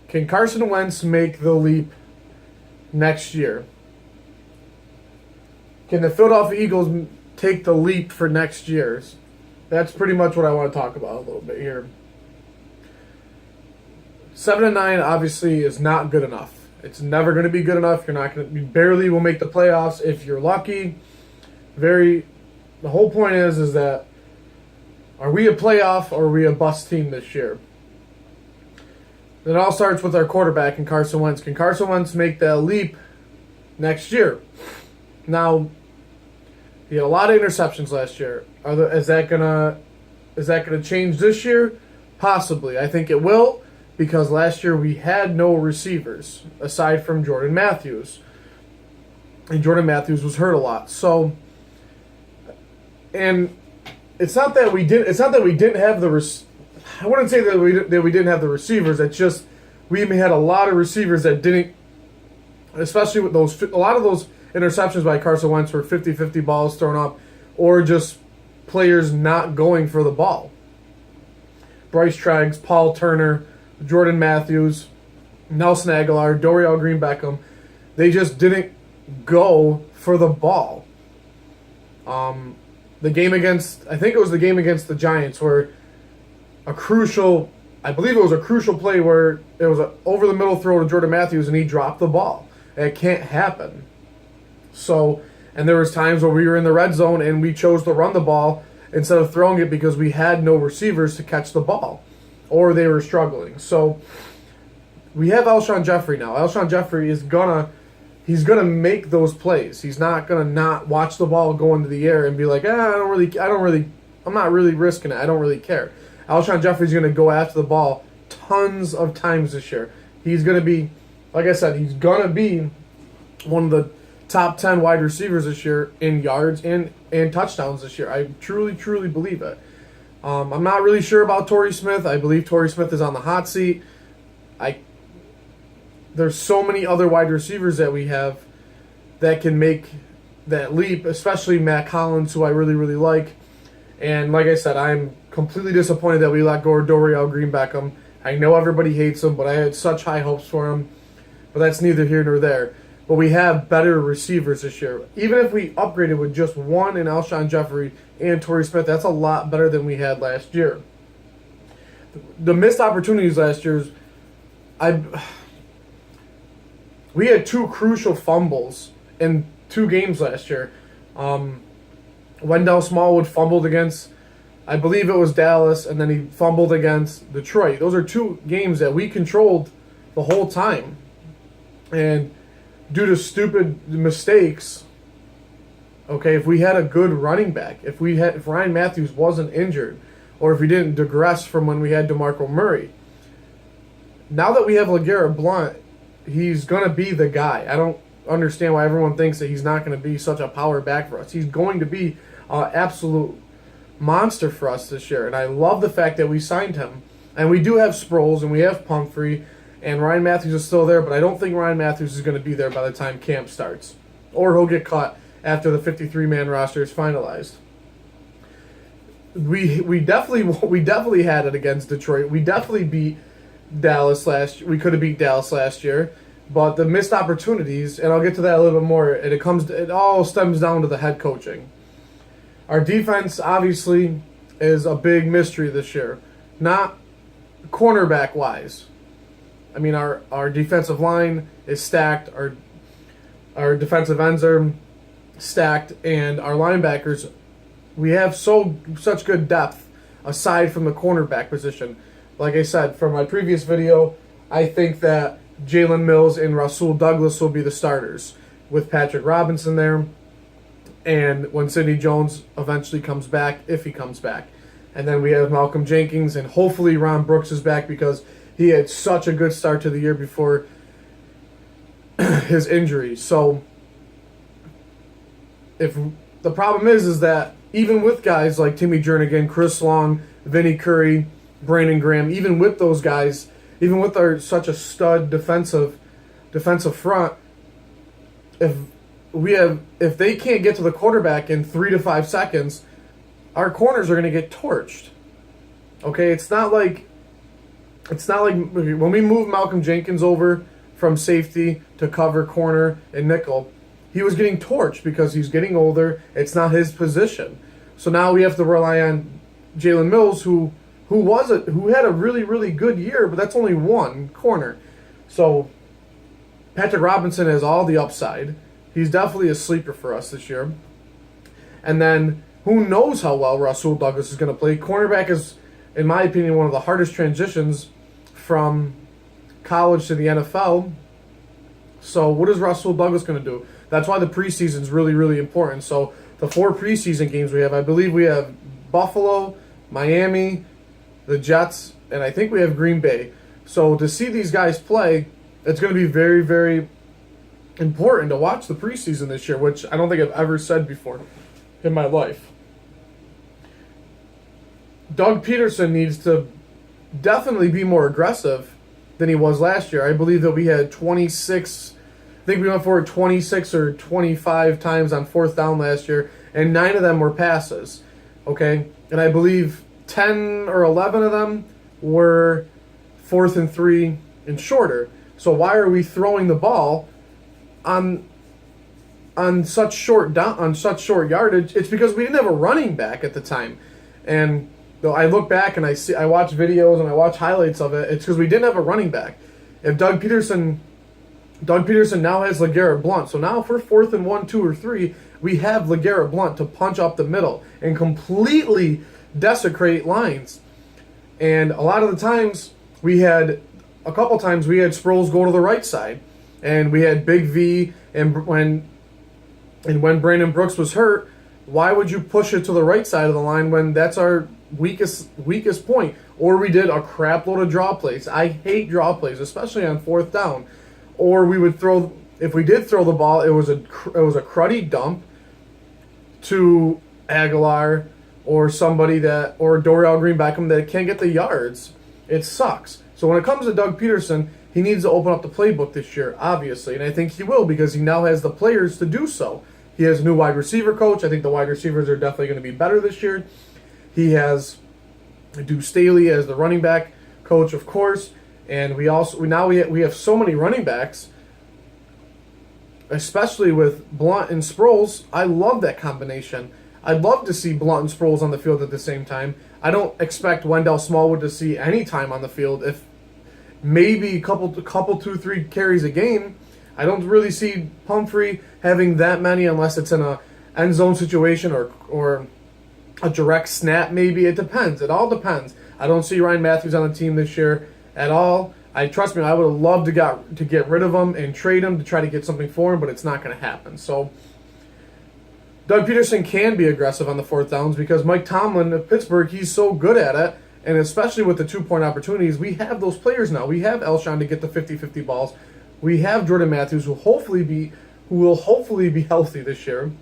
Can Carson Wentz make the leap next year? Can the Philadelphia Eagles take the leap for next year? That's pretty much what I want to talk about a little bit here. 7-9 obviously is not good enough. It's never going to be good enough. You're not going to. You barely will make the playoffs if you're lucky. The whole point is that are we a playoff or are we a bust team this year? It all starts with our quarterback and Carson Wentz. Can Carson Wentz make that leap next year? Now, he had a lot of interceptions last year. Is that gonna change this year? Possibly. I think it will, because last year we had no receivers aside from Jordan Matthews, and Jordan Matthews was hurt a lot. So, and it's not that we didn't have the. I wouldn't say that we didn't have the receivers. It's just we had a lot of receivers that didn't, especially with a lot of those interceptions by Carson Wentz were 50-50 balls thrown up, or just players not going for the ball. Bryce Treggs, Paul Turner, Jordan Matthews, Nelson Aguilar, Dorial Green-Beckham, they just didn't go for the ball. I think it was the game against the Giants where I believe it was a crucial play where it was an over-the-middle throw to Jordan Matthews and he dropped the ball. It can't happen. So, and there was times where we were in the red zone and we chose to run the ball instead of throwing it because we had no receivers to catch the ball, or they were struggling. So, we have Alshon Jeffrey now. Alshon Jeffrey is he's gonna make those plays. He's not gonna not watch the ball go into the air and be like, I'm not really risking it. I don't really care. Alshon Jeffrey's gonna go after the ball tons of times this year. He's gonna be, like I said, he's gonna be one of the top 10 wide receivers this year in yards and touchdowns this year. I truly, truly believe it. I'm not really sure about Torrey Smith. I believe Torrey Smith is on the hot seat. There's so many other wide receivers that we have that can make that leap, especially Matt Collins, who I really, really like. And like I said, I'm completely disappointed that we let go of Dorial Green-Beckham. I know everybody hates him, but I had such high hopes for him. But that's neither here nor there. But we have better receivers this year. Even if we upgraded with just one in Alshon Jeffrey and Torrey Smith, that's a lot better than we had last year. The missed opportunities last year we had two crucial fumbles in 2 games last year. Wendell Smallwood fumbled against, I believe it was Dallas, and then he fumbled against Detroit. Those are 2 games that we controlled the whole time. And due to stupid mistakes, okay, if we had a good running back, if Ryan Matthews wasn't injured, or if he didn't digress from when we had DeMarco Murray, now that we have LeGarrette Blount, he's going to be the guy. I don't understand why everyone thinks that he's not going to be such a power back for us. He's going to be an absolute monster for us this year, and I love the fact that we signed him. And we do have Sproles, and we have Pumphrey, and Ryan Matthews is still there, but I don't think Ryan Matthews is going to be there by the time camp starts. Or he'll get cut after the 53-man roster is finalized. We definitely had it against Detroit. We definitely beat Dallas we could have beat Dallas last year, but the missed opportunities, and I'll get to that a little bit more, and it all stems down to the head coaching. Our defense obviously is a big mystery this year. Not cornerback wise. I mean, our defensive line is stacked, our defensive ends are stacked, and our linebackers, we have such good depth aside from the cornerback position. Like I said, from my previous video, I think that Jalen Mills and Rasul Douglas will be the starters with Patrick Robinson there, and when Sidney Jones eventually comes back, if he comes back. And then we have Malcolm Jenkins, and hopefully Ron Brooks is back because he had such a good start to the year before his injury. So if the problem is that even with guys like Timmy Jernigan, Chris Long, Vinny Curry, Brandon Graham, even with those guys, even with such a stud defensive front, if they can't get to the quarterback in 3 to 5 seconds, our corners are going to get torched. Okay, it's not like it's not like when we moved Malcolm Jenkins over from safety to cover corner and nickel, he was getting torched because he's getting older. It's not his position. So now we have to rely on Jalen Mills, who had a really, really good year, but that's only one corner. So Patrick Robinson has all the upside. He's definitely a sleeper for us this year. And then who knows how well Rasul Douglas is going to play. Cornerback is, in my opinion, one of the hardest transitions from college to the NFL. So what is Rasul Douglas going to do? That's why the preseason is really, really important. So the 4 preseason games we have, I believe we have Buffalo, Miami, the Jets, and I think we have Green Bay. So to see these guys play, it's going to be very, very important to watch the preseason this year, which I don't think I've ever said before in my life. Doug Peterson needs to definitely be more aggressive than he was last year. I believe that we had 26, I think we went for it 26 or 25 times on 4th down last year, and 9 of them were passes, okay? And I believe 10 or 11 of them were 4th and 3 and shorter. So why are we throwing the ball on such short yardage? It's because we didn't have a running back at the time. And though I look back and I watch videos and I watch highlights of it, it's because we didn't have a running back. If Doug Peterson now has LeGarrette Blount. So now if we're 4th and 1, 2, or 3, we have LeGarrette Blount to punch up the middle and completely desecrate lines. And a lot of the times a couple times we had Sproles go to the right side, and we had Big V, and when Brandon Brooks was hurt, why would you push it to the right side of the line when that's our weakest point? Or we did a crap load of draw plays. I hate draw plays, especially on 4th down. Or we would throw, if we did throw the ball, it was a cruddy dump to Aguilar or or Dorial Green Beckham that can't get the yards. It sucks. So when it comes to Doug Peterson, he needs to open up the playbook this year, obviously, and I think he will because he now has the players to do so. He has a new wide receiver coach. I think the wide receivers are definitely going to be better this year. He has Deuce Staley as the running back coach, of course, and we have so many running backs, especially with Blount and Sproles. I love that combination. I'd love to see Blount and Sproles on the field at the same time. I don't expect Wendell Smallwood to see any time on the field. If maybe a couple 2-3 carries a game, I don't really see Pumphrey having that many unless it's in a end zone situation or a direct snap. Maybe it depends. It all depends. I don't see Ryan Matthews on the team this year at all. Trust me, I would have loved to get rid of him and trade him to try to get something for him, but it's not going to happen. So Doug Peterson can be aggressive on the 4th downs because Mike Tomlin of Pittsburgh, he's so good at it, and especially with the 2-point opportunities, we have those players now. We have Elshon to get the 50-50 balls. We have Jordan Matthews who will hopefully be healthy this year.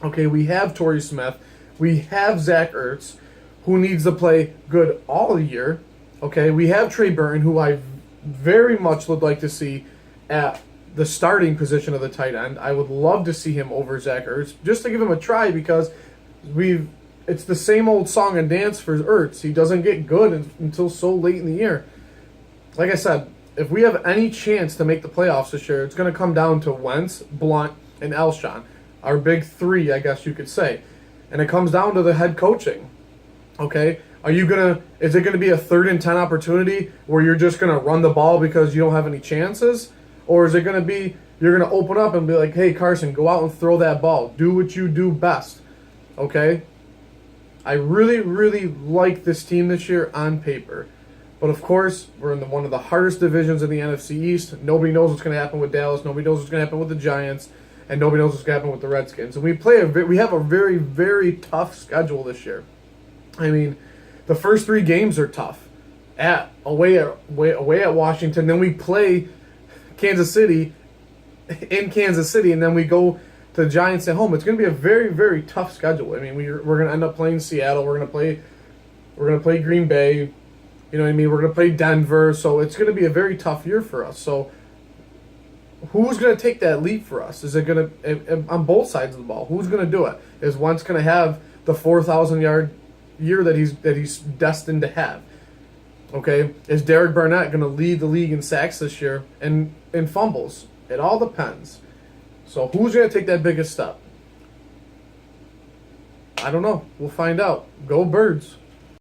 Okay, we have Torrey Smith. We have Zach Ertz, who needs to play good all year. Okay, we have Trey Burton, who I very much would like to see at the starting position of the tight end. I would love to see him over Zach Ertz, just to give him a try because it's the same old song and dance for Ertz. He doesn't get good until so late in the year. Like I said, if we have any chance to make the playoffs this year, it's going to come down to Wentz, Blount, and Elshon. Our big 3, I guess you could say. And it comes down to the head coaching. Okay? Is it going to be a 3rd and 10 opportunity where you're just going to run the ball because you don't have any chances? Or is it going to be you're going to open up and be like, hey, Carson, go out and throw that ball. Do what you do best. Okay? I really, really like this team this year on paper. But, of course, we're in one of the hardest divisions in the NFC East. Nobody knows what's going to happen with Dallas. Nobody knows what's going to happen with the Giants. And nobody knows what's going to happen with the Redskins. And we have a very, very tough schedule this year. I mean, the first 3 games are tough. Away at Washington. Then we play Kansas City in Kansas City. And then we go to the Giants at home. It's going to be a very, very tough schedule. I mean, we're going to end up playing Seattle. We're going to play Green Bay. You know what I mean? We're going to play Denver. So it's going to be a very tough year for us. So who's going to take that leap for us? Is it going to, on both sides of the ball, who's going to do it? Is Wentz going to have the 4,000-yard year that he's destined to have? Okay, is Derek Barnett going to lead the league in sacks this year and in fumbles? It all depends. So who's going to take that biggest step? I don't know. We'll find out. Go Birds.